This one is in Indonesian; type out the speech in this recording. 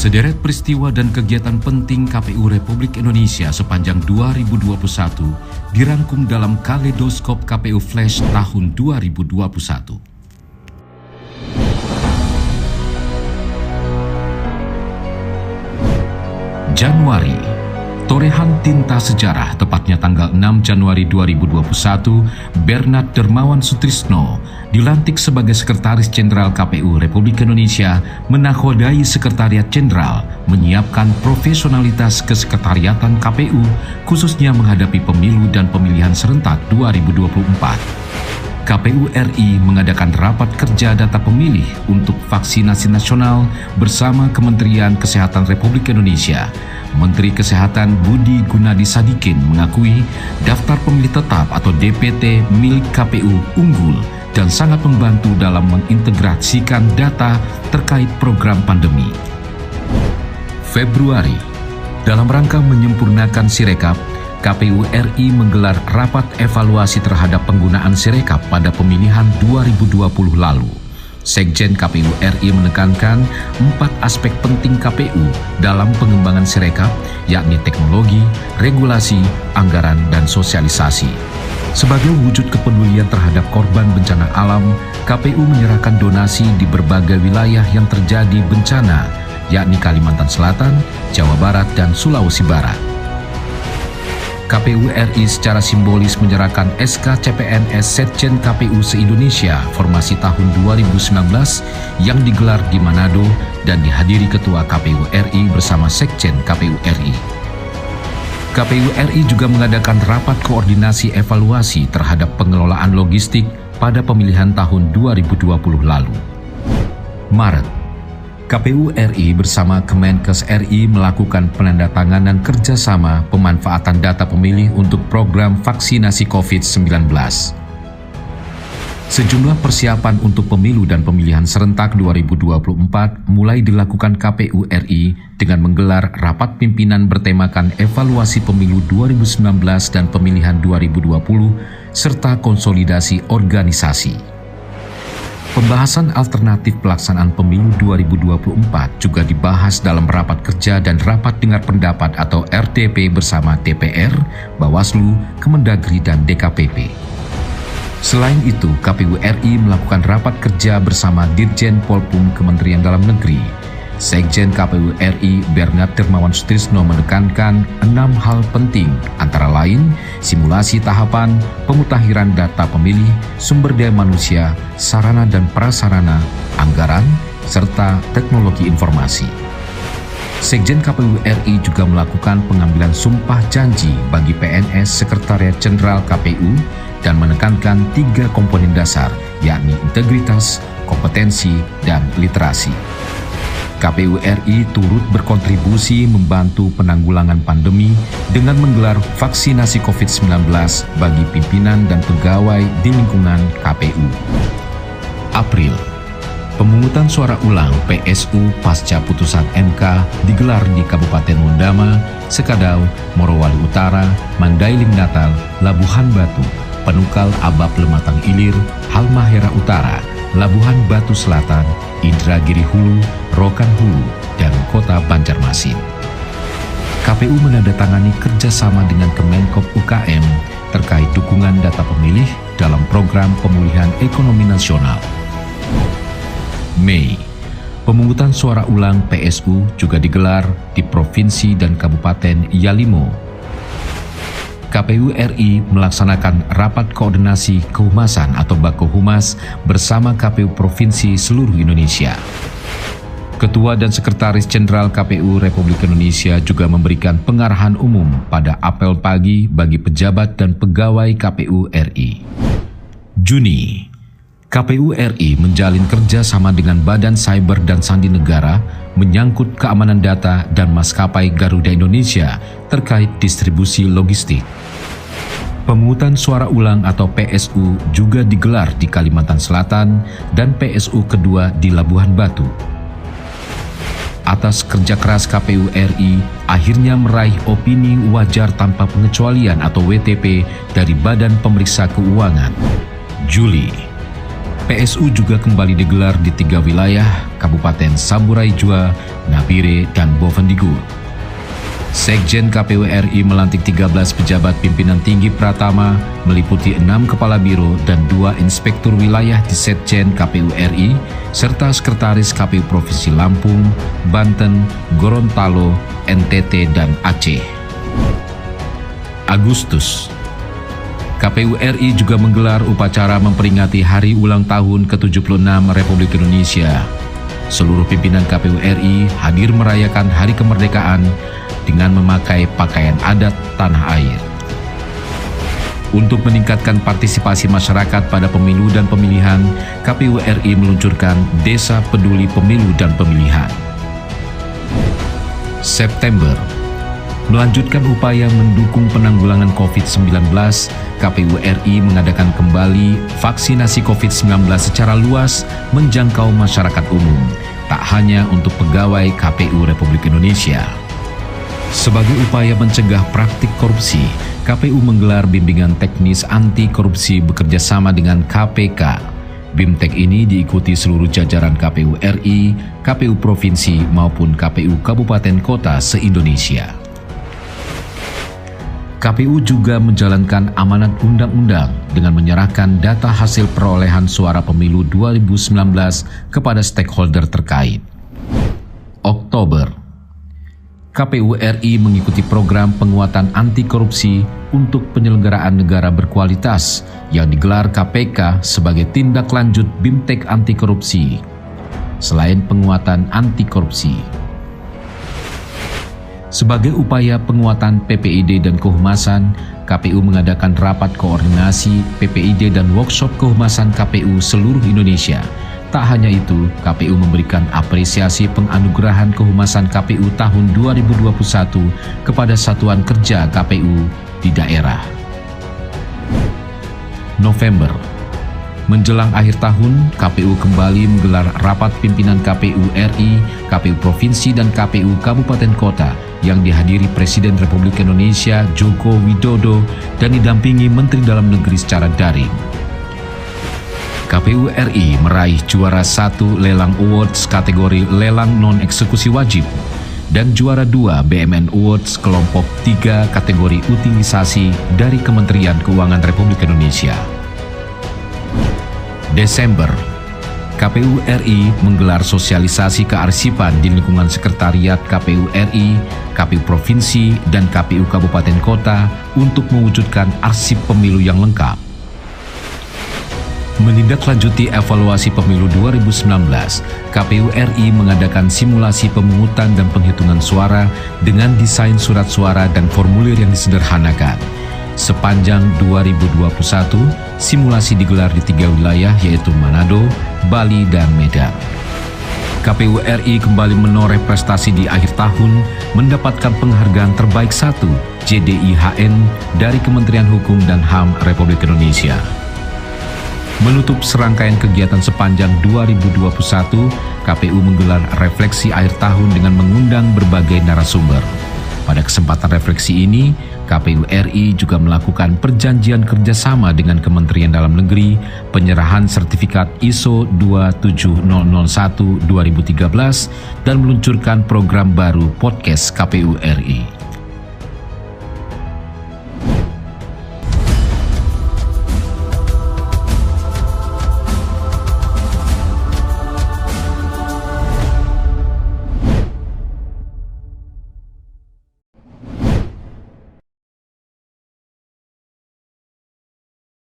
Sederet peristiwa dan kegiatan penting KPU Republik Indonesia sepanjang 2021 dirangkum dalam Kaleidoskop KPU Flash tahun 2021. Januari, torehan tinta sejarah, tepatnya tanggal 6 Januari 2021, Bernard Dermawan Sutrisno dilantik sebagai Sekretaris Jenderal KPU Republik Indonesia, menakodai Sekretariat Jenderal menyiapkan profesionalitas kesekretariatan KPU khususnya menghadapi pemilu dan pemilihan serentak 2024. KPU RI mengadakan rapat kerja data pemilih untuk vaksinasi nasional bersama Kementerian Kesehatan Republik Indonesia. Menteri Kesehatan Budi Gunadi Sadikin mengakui daftar pemilih tetap atau DPT milik KPU unggul dan sangat membantu dalam mengintegrasikan data terkait program pandemi. Februari, dalam rangka menyempurnakan Sirekap, KPU RI menggelar rapat evaluasi terhadap penggunaan Sirekap pada pemilihan 2020 lalu. Sekjen KPU RI menekankan 4 aspek penting KPU dalam pengembangan Sirekap, yakni teknologi, regulasi, anggaran, dan sosialisasi. Sebagai wujud kepedulian terhadap korban bencana alam, KPU menyerahkan donasi di berbagai wilayah yang terjadi bencana, yakni Kalimantan Selatan, Jawa Barat, dan Sulawesi Barat. KPU RI secara simbolis menyerahkan SK CPNS Setjen KPU se-Indonesia formasi tahun 2019 yang digelar di Manado dan dihadiri Ketua KPU RI bersama Sekjen KPU RI. KPU RI juga mengadakan rapat koordinasi evaluasi terhadap pengelolaan logistik pada pemilihan tahun 2020 lalu. Maret, KPU RI bersama Kemenkes RI melakukan penandatanganan kerjasama pemanfaatan data pemilih untuk program vaksinasi COVID-19. Sejumlah persiapan untuk pemilu dan pemilihan serentak 2024 mulai dilakukan KPU RI dengan menggelar rapat pimpinan bertemakan evaluasi pemilu 2019 dan pemilihan 2020 serta konsolidasi organisasi. Pembahasan alternatif pelaksanaan pemilu 2024 juga dibahas dalam rapat kerja dan rapat dengar pendapat atau RDP bersama DPR, Bawaslu, Kemendagri, dan DKPP. Selain itu, KPU RI melakukan rapat kerja bersama Dirjen Polpum Kementerian Dalam Negeri. Sekjen KPU RI Bernard Dermawan Sutrisno menekankan 6 hal penting, antara lain simulasi tahapan, pemutakhiran data pemilih, sumber daya manusia, sarana dan prasarana, anggaran, serta teknologi informasi. Sekjen KPU RI juga melakukan pengambilan sumpah janji bagi PNS Sekretariat Jenderal KPU dan menekankan 3 komponen dasar, yakni integritas, kompetensi, dan literasi. KPU RI turut berkontribusi membantu penanggulangan pandemi dengan menggelar vaksinasi COVID-19 bagi pimpinan dan pegawai di lingkungan KPU. April, pemungutan suara ulang PSU pasca putusan MK digelar di Kabupaten Mondama, Sekadau, Morowali Utara, Mandailing Natal, Labuhan Batu, Penukal Abab Lematang Ilir, Halmahera Utara, Labuhan Batu Selatan, Indragiri Hulu, Rokan Hulu, dan Kota Banjarmasin. KPU menandatangani kerjasama dengan Kemenkop UKM terkait dukungan data pemilih dalam program pemulihan ekonomi nasional. Mei, pemungutan suara ulang PSU juga digelar di Provinsi dan Kabupaten Yalimo. KPU RI melaksanakan rapat koordinasi kehumasan atau Bakohumas bersama KPU Provinsi seluruh Indonesia. Ketua dan Sekretaris Jenderal KPU Republik Indonesia juga memberikan pengarahan umum pada apel pagi bagi pejabat dan pegawai KPU RI. Juni, KPU RI menjalin kerjasama dengan Badan Cyber dan Sandi Negara menyangkut keamanan data dan maskapai Garuda Indonesia terkait distribusi logistik. Pemungutan suara ulang atau PSU juga digelar di Kalimantan Selatan dan PSU kedua di Labuhan Batu. Atas kerja keras KPU RI, akhirnya meraih opini wajar tanpa pengecualian atau WTP dari Badan Pemeriksa Keuangan. Juli, PSU juga kembali digelar di 3 wilayah, Kabupaten Saburai Jua, Nabire, dan Bovendigul. Sekjen KPU RI melantik 13 pejabat pimpinan tinggi Pratama, meliputi 6 kepala biro dan 2 inspektur wilayah di Sekjen KPU RI, serta sekretaris KPU Provinsi Lampung, Banten, Gorontalo, NTT, dan Aceh. Agustus, KPU RI juga menggelar upacara memperingati hari ulang tahun ke-76 Republik Indonesia. Seluruh pimpinan KPU RI hadir merayakan Hari Kemerdekaan dengan memakai pakaian adat tanah air. Untuk meningkatkan partisipasi masyarakat pada pemilu dan pemilihan, KPU RI meluncurkan Desa Peduli Pemilu dan Pemilihan. September, melanjutkan upaya mendukung penanggulangan COVID-19, KPU RI mengadakan kembali vaksinasi COVID-19 secara luas menjangkau masyarakat umum, tak hanya untuk pegawai KPU Republik Indonesia. Sebagai upaya mencegah praktik korupsi, KPU menggelar bimbingan teknis anti korupsi bekerjasama dengan KPK. BIMTEK ini diikuti seluruh jajaran KPU RI, KPU Provinsi maupun KPU Kabupaten Kota se-Indonesia. KPU juga menjalankan amanat undang-undang dengan menyerahkan data hasil perolehan suara pemilu 2019 kepada stakeholder terkait. Oktober, KPU RI mengikuti program penguatan anti korupsi untuk penyelenggaraan negara berkualitas yang digelar KPK sebagai tindak lanjut BIMTEK anti korupsi. Selain penguatan anti korupsi, sebagai upaya penguatan PPID dan kehumasan, KPU mengadakan rapat koordinasi PPID dan workshop kehumasan KPU seluruh Indonesia. Tak hanya itu, KPU memberikan apresiasi penganugerahan kehumasan KPU tahun 2021 kepada satuan kerja KPU di daerah. November, menjelang akhir tahun, KPU kembali menggelar rapat pimpinan KPU RI, KPU Provinsi dan KPU Kabupaten Kota yang dihadiri Presiden Republik Indonesia Joko Widodo dan didampingi Menteri Dalam Negeri secara daring. KPU RI meraih juara 1 Lelang Awards kategori Lelang Non-Eksekusi Wajib dan juara 2 BMN Awards kelompok 3 kategori utilisasi dari Kementerian Keuangan Republik Indonesia. Desember, KPU RI menggelar sosialisasi kearsipan di lingkungan Sekretariat KPU RI, KPU Provinsi, dan KPU Kabupaten Kota untuk mewujudkan arsip pemilu yang lengkap. Menindaklanjuti evaluasi pemilu 2019, KPU RI mengadakan simulasi pemungutan dan penghitungan suara dengan desain surat suara dan formulir yang disederhanakan. Sepanjang 2021, simulasi digelar di 3 wilayah yaitu Manado, Bali, dan Medan. KPU RI kembali menoreh prestasi di akhir tahun, mendapatkan penghargaan terbaik 1 JDIHN dari Kementerian Hukum dan HAM Republik Indonesia. Menutup serangkaian kegiatan sepanjang 2021, KPU menggelar refleksi akhir tahun dengan mengundang berbagai narasumber. Pada kesempatan refleksi ini, KPU RI juga melakukan perjanjian kerjasama dengan Kementerian Dalam Negeri, penyerahan sertifikat ISO 27001-2013, dan meluncurkan program baru podcast KPU RI.